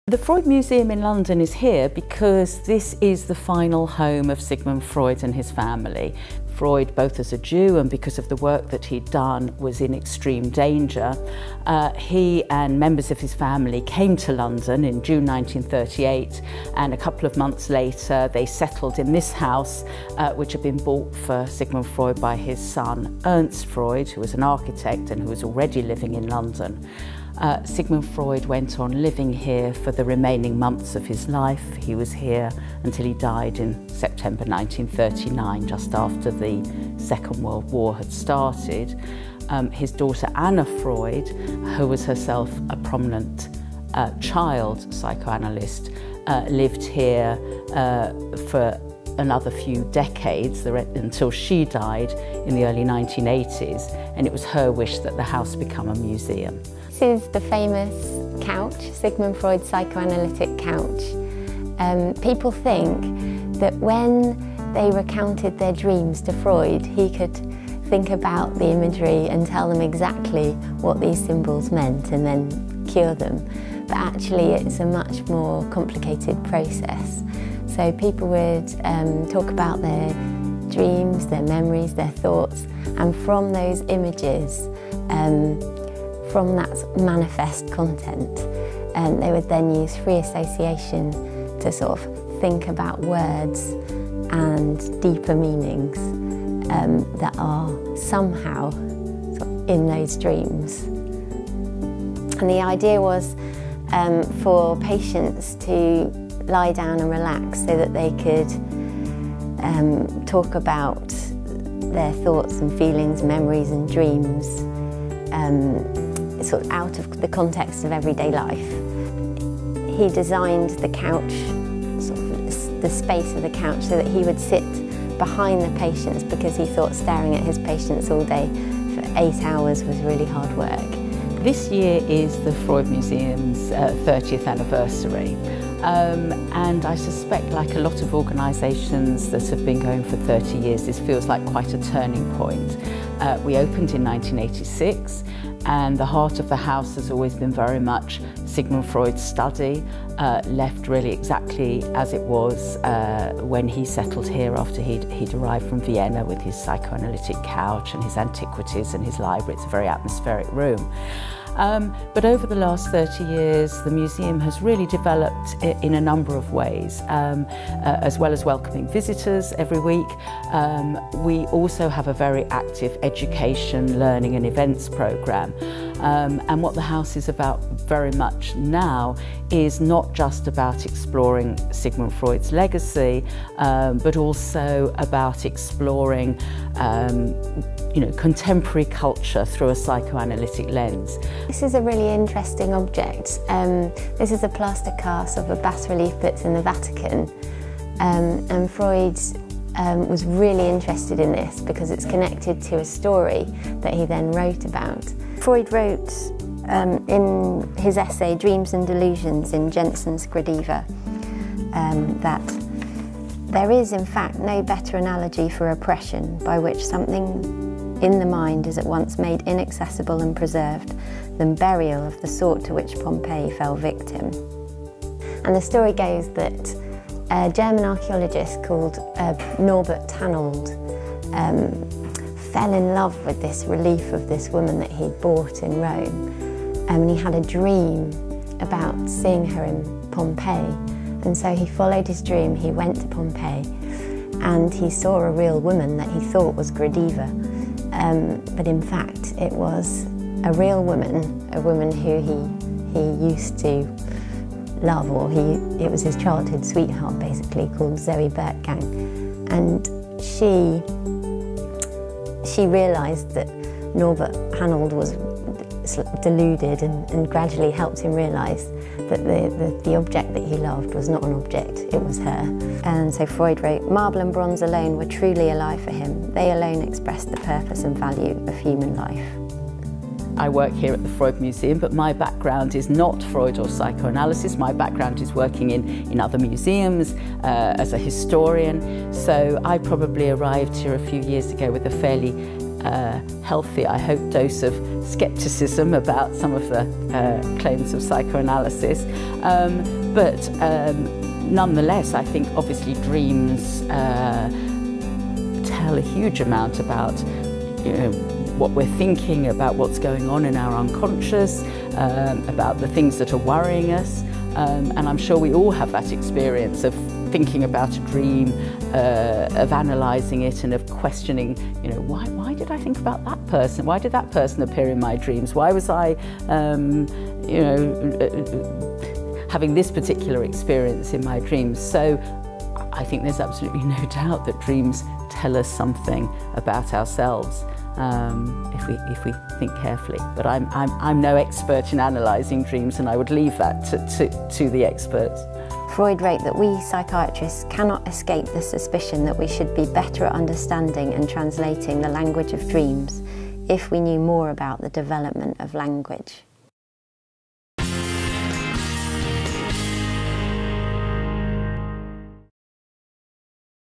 The Freud Museum in London is here because this is the final home of Sigmund Freud and his family. Freud, both as a Jew and because of the work that he'd done, was in extreme danger. He and members of his family came to London in June 1938, and a couple of months later they settled in this house, which had been bought for Sigmund Freud by his son Ernst Freud, who was an architect and who was already living in London. Sigmund Freud went on living here for the remaining months of his life. He was here until he died in September 1939, just after the Second World War had started. His daughter Anna Freud, who was herself a prominent child psychoanalyst, lived here for another few decades until she died in the early 1980s, and it was her wish that the house become a museum. This is the famous couch, Sigmund Freud's psychoanalytic couch. People think that when they recounted their dreams to Freud, he could think about the imagery and tell them exactly what these symbols meant and then cure them. But actually it's a much more complicated process. So people would talk about their dreams, their memories, their thoughts, and from those images, from that manifest content, they would then use free association to sort of think about words and deeper meanings that are somehow sort of in those dreams. And the idea was for patients to lie down and relax so that they could talk about their thoughts and feelings, memories and dreams, sort of out of the context of everyday life. He designed the couch, sort of the space of the couch, so that he would sit behind the patients because he thought staring at his patients all day for 8 hours was really hard work. This year is the Freud Museum's 30th anniversary. And I suspect, like a lot of organisations that have been going for 30 years, this feels like quite a turning point. We opened in 1986, and the heart of the house has always been very much Sigmund Freud's study, left really exactly as it was when he settled here after he'd arrived from Vienna with his psychoanalytic couch and his antiquities and his library. It's a very atmospheric room. But over the last 30 years, the museum has really developed in a number of ways. As well as welcoming visitors every week, we also have a very active education, learning and events programme. And what the house is about very much now is not just about exploring Sigmund Freud's legacy, but also about exploring contemporary culture through a psychoanalytic lens. This is a really interesting object. This is a plaster cast of a bas-relief that's in the Vatican, and Freud was really interested in this because it's connected to a story that he then wrote about. Freud wrote in his essay Dreams and Delusions in Jensen's Gradiva that there is in fact no better analogy for oppression by which something in the mind is at once made inaccessible and preserved than burial of the sort to which Pompeii fell victim. And the story goes that a German archaeologist called Norbert Tannhold fell in love with this relief of this woman that he'd bought in Rome, and he had a dream about seeing her in Pompeii, and so he followed his dream. He went to Pompeii and he saw a real woman that he thought was Gradiva, but in fact it was a real woman, a woman who he used to love, or it was his childhood sweetheart basically, called Zoe Bertgang. And she realised that Norbert Tannhold was deluded and gradually helped him realise that the object that he loved was not an object, it was her. And so Freud wrote, "Marble and bronze alone were truly alive for him. They alone expressed the purpose and value of human life." I work here at the Freud Museum, but my background is not Freud or psychoanalysis. My background is working in other museums as a historian. So I probably arrived here a few years ago with a fairly healthy, I hope, dose of scepticism about some of the claims of psychoanalysis, but nonetheless, I think obviously dreams tell a huge amount about, you know, what we're thinking, about what's going on in our unconscious, about the things that are worrying us, and I'm sure we all have that experience of thinking about a dream, of analysing it and of questioning, you know, why did I think about that person? Why did that person appear in my dreams? Why was I, you know, having this particular experience in my dreams? So I think there's absolutely no doubt that dreams tell us something about ourselves if we think carefully. But I'm no expert in analysing dreams, and I would leave that to the experts. Freud wrote that we psychiatrists cannot escape the suspicion that we should be better at understanding and translating the language of dreams if we knew more about the development of language.